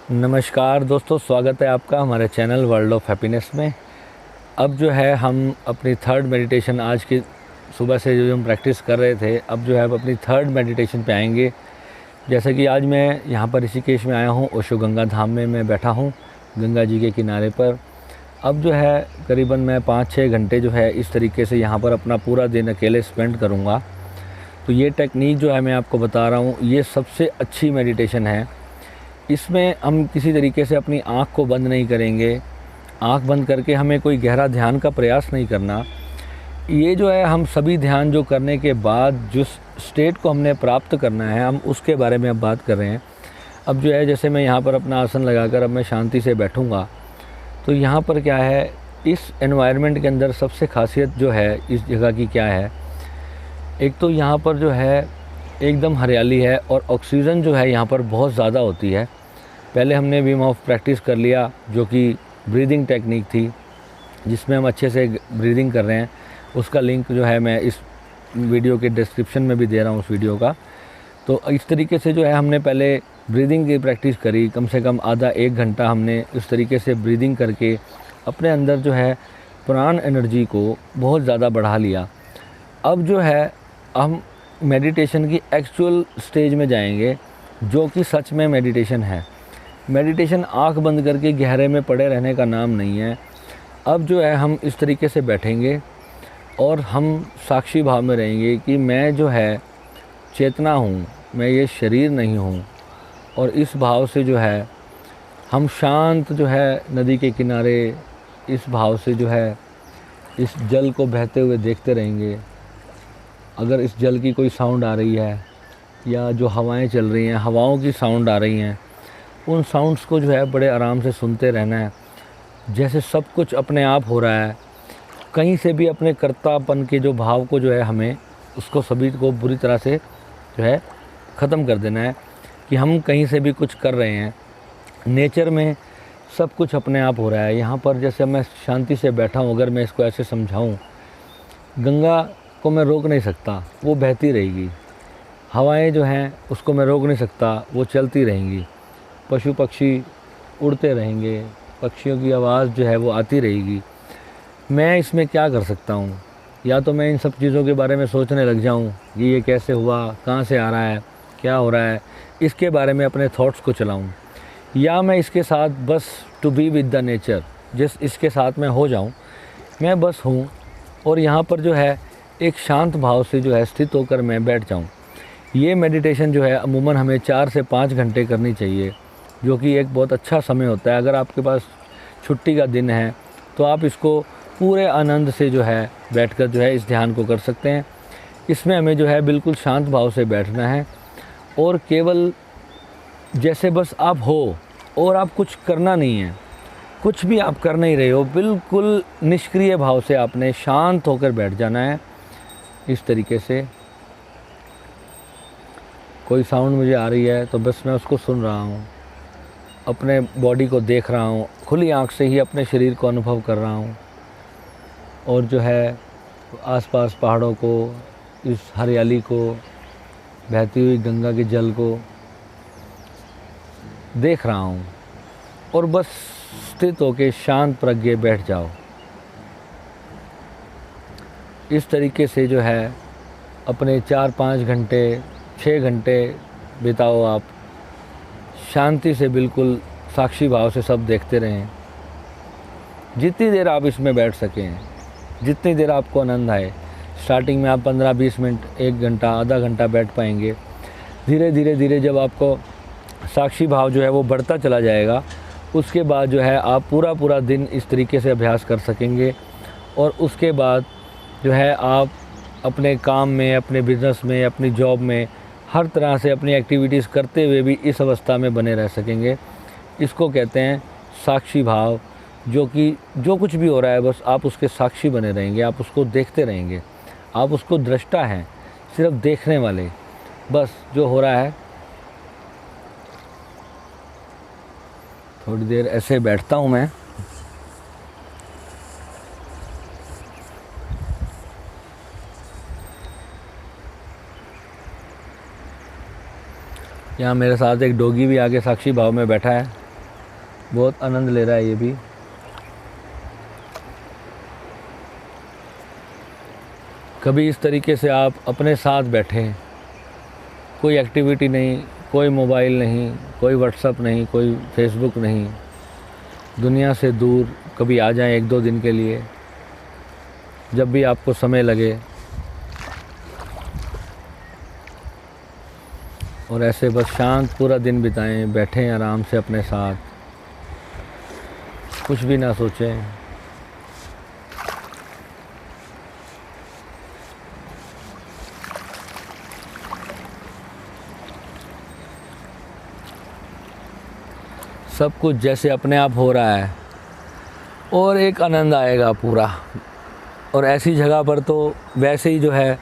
नमस्कार दोस्तों, स्वागत है आपका हमारे चैनल वर्ल्ड ऑफ हैप्पीनेस में। अब जो है हम अपनी थर्ड मेडिटेशन, आज की सुबह से जो हम प्रैक्टिस कर रहे थे, अब जो है अब अपनी थर्ड मेडिटेशन पे आएंगे। जैसे कि आज मैं यहाँ पर ऋषिकेश में आया हूँ, ओशो गंगा धाम में मैं बैठा हूँ गंगा जी के किनारे पर। अब जो है करीबन मैं 5-6 घंटे जो है इस तरीके से यहाँ पर अपना पूरा दिन अकेले स्पेंड करूँगा। तो ये टेक्निक जो है मैं आपको बता रहा हूँ, ये सबसे अच्छी मेडिटेशन है। इसमें हम किसी तरीके से अपनी आँख को बंद नहीं करेंगे, आँख बंद करके हमें कोई गहरा ध्यान का प्रयास नहीं करना। ये जो है हम सभी ध्यान जो करने के बाद जिस स्टेट को हमने प्राप्त करना है, हम उसके बारे में अब बात कर रहे हैं। अब जो है जैसे मैं यहाँ पर अपना आसन लगाकर अब मैं शांति से बैठूँगा, तो यहाँ पर क्या है, इस एनवायरनमेंट के अंदर सबसे खासियत जो है इस जगह की क्या है, एक तो यहाँ पर जो है एकदम हरियाली है और ऑक्सीजन जो है यहाँ पर बहुत ज़्यादा होती है। पहले हमने विम होफ प्रैक्टिस कर लिया, जो कि ब्रीदिंग टेक्निक थी, जिसमें हम अच्छे से ब्रीदिंग कर रहे हैं। उसका लिंक जो है मैं इस वीडियो के डिस्क्रिप्शन में भी दे रहा हूँ उस वीडियो का। तो इस तरीके से जो है हमने पहले ब्रीदिंग की प्रैक्टिस करी, कम से कम आधा 1 घंटा हमने इस तरीके से ब्रीदिंग करके अपने अंदर जो है प्राण एनर्जी को बहुत ज़्यादा बढ़ा लिया। अब जो है हम मेडिटेशन की एक्चुअल स्टेज में जाएंगे, जो कि सच में मेडिटेशन है। मेडिटेशन आंख बंद करके गहरे में पड़े रहने का नाम नहीं है। अब जो है हम इस तरीके से बैठेंगे और हम साक्षी भाव में रहेंगे कि मैं जो है चेतना हूँ, मैं ये शरीर नहीं हूँ। और इस भाव से जो है हम शांत जो है नदी के किनारे इस भाव से जो है इस जल को बहते हुए देखते रहेंगे। अगर इस जल की कोई साउंड आ रही है या जो हवाएं चल रही हैं, हवाओं की साउंड आ रही हैं, उन साउंड्स को जो है बड़े आराम से सुनते रहना है। जैसे सब कुछ अपने आप हो रहा है। कहीं से भी अपने कर्तापन के जो भाव को जो है हमें उसको सभी को बुरी तरह से जो है ख़त्म कर देना है कि हम कहीं से भी कुछ कर रहे हैं। नेचर में सब कुछ अपने आप हो रहा है। यहाँ पर जैसे मैं शांति से बैठा हूँ, अगर मैं इसको ऐसे समझाऊँ, गंगा को मैं रोक नहीं सकता, वो बहती रहेगी। हवाएं जो हैं उसको मैं रोक नहीं सकता, वो चलती रहेंगी। पशु पक्षी उड़ते रहेंगे, पक्षियों की आवाज़ जो है वो आती रहेगी। मैं इसमें क्या कर सकता हूँ? या तो मैं इन सब चीज़ों के बारे में सोचने लग जाऊँ कि ये कैसे हुआ, कहाँ से आ रहा है, क्या हो रहा है, इसके बारे में अपने थॉट्स को चलाऊँ, या मैं इसके साथ बस to be with the nature, जिस इसके साथ मैं हो जाऊँ, मैं बस हूँ और यहाँ पर जो है एक शांत भाव से जो है स्थित होकर मैं बैठ जाऊँ। ये मेडिटेशन जो है अमूमन हमें 4 से 5 घंटे करनी चाहिए, जो कि एक बहुत अच्छा समय होता है। अगर आपके पास छुट्टी का दिन है तो आप इसको पूरे आनंद से जो है बैठकर जो है इस ध्यान को कर सकते हैं। इसमें हमें जो है बिल्कुल शांत भाव से बैठना है और केवल जैसे बस आप हो और आप कुछ करना नहीं है, कुछ भी आप कर नहीं रहे हो, बिल्कुल निष्क्रिय भाव से आपने शांत होकर बैठ जाना है। इस तरीके से कोई साउंड मुझे आ रही है तो बस मैं उसको सुन रहा हूँ, अपने बॉडी को देख रहा हूँ, खुली आँख से ही अपने शरीर को अनुभव कर रहा हूँ। और जो है आसपास पहाड़ों को, इस हरियाली को, बहती हुई गंगा के जल को देख रहा हूँ और बस स्थित होकर शांत प्रज्ञ बैठ जाओ। इस तरीके से जो है अपने 4-5 घंटे 6 घंटे बिताओ आप शांति से, बिल्कुल साक्षी भाव से सब देखते रहें। जितनी देर आप इसमें बैठ सकें, जितनी देर आपको आनंद आए। स्टार्टिंग में आप 15-20 मिनट, 1 घंटा, आधा घंटा बैठ पाएंगे। धीरे धीरे जब आपको साक्षी भाव जो है वो बढ़ता चला जाएगा, उसके बाद जो है आप पूरा दिन इस तरीके से अभ्यास कर सकेंगे। और उसके बाद जो है आप अपने काम में, अपने बिज़नेस में, अपनी जॉब में, हर तरह से अपनी एक्टिविटीज़ करते हुए भी इस अवस्था में बने रह सकेंगे। इसको कहते हैं साक्षी भाव, जो कि जो कुछ भी हो रहा है बस आप उसके साक्षी बने रहेंगे, आप उसको देखते रहेंगे। आप उसको दृष्टा हैं, सिर्फ देखने वाले, बस जो हो रहा है। थोड़ी देर ऐसे बैठता हूँ मैं। यहाँ मेरे साथ एक डॉगी भी आगे साक्षी भाव में बैठा है। बहुत आनंद ले रहा है ये भी। कभी इस तरीके से आप अपने साथ बैठें, कोई एक्टिविटी नहीं, कोई मोबाइल नहीं, कोई व्हाट्सएप नहीं, कोई फेसबुक नहीं, दुनिया से दूर कभी आ जाएं 1-2 दिन के लिए, जब भी आपको समय लगे, और ऐसे बस शांत पूरा दिन बिताएं, बैठें आराम से अपने साथ, कुछ भी ना सोचें। सब कुछ जैसे अपने आप हो रहा है और एक आनंद आएगा पूरा। और ऐसी जगह पर तो वैसे ही जो है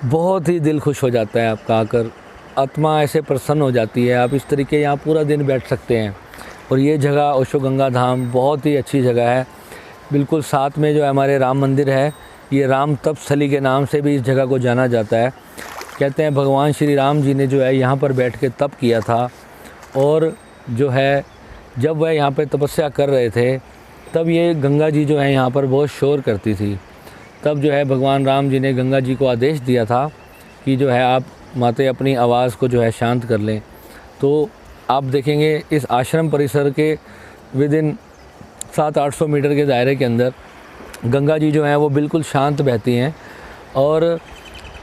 बहुत ही दिल खुश हो जाता है आपका आकर, आत्मा ऐसे प्रसन्न हो जाती है। आप इस तरीके यहाँ पूरा दिन बैठ सकते हैं। और ये जगह ओशो गंगा धाम बहुत ही अच्छी जगह है। बिल्कुल साथ में जो है हमारे राम मंदिर है, ये राम तपस्थली के नाम से भी इस जगह को जाना जाता है। कहते हैं भगवान श्री राम जी ने जो है यहाँ पर बैठ के तप किया था, और जो है जब वह यहाँ पर तपस्या कर रहे थे तब ये गंगा जी जो है यहाँ पर बहुत शोर करती थी। तब जो है भगवान राम जी ने गंगा जी को आदेश दिया था कि जो है आप माते अपनी आवाज़ को जो है शांत कर लें। तो आप देखेंगे इस आश्रम परिसर के विदिन 700-800 मीटर के दायरे के अंदर गंगा जी जो हैं वो बिल्कुल शांत बहती हैं, और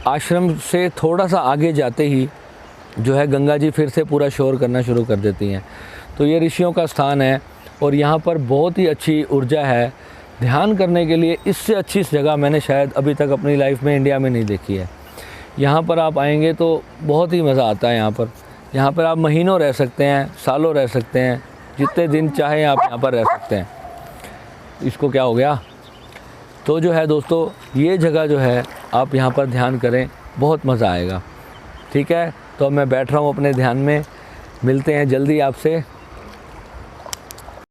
आश्रम से थोड़ा सा आगे जाते ही जो है गंगा जी फिर से पूरा शोर करना शुरू कर देती हैं। तो ये ऋषियों का स्थान है और यहाँ पर बहुत ही अच्छी ऊर्जा है ध्यान करने के लिए। इससे अच्छी जगह मैंने शायद अभी तक अपनी लाइफ में इंडिया में नहीं देखी है। यहाँ पर आप आएंगे तो बहुत ही मज़ा आता है। यहाँ पर आप महीनों रह सकते हैं, सालों रह सकते हैं, जितने दिन चाहें आप यहाँ पर रह सकते हैं। इसको क्या हो गया? तो जो है दोस्तों, ये जगह जो है आप यहाँ पर ध्यान करें, बहुत मज़ा आएगा। ठीक है, तो मैं बैठ रहा हूँ अपने ध्यान में। मिलते हैं जल्दी आपसे।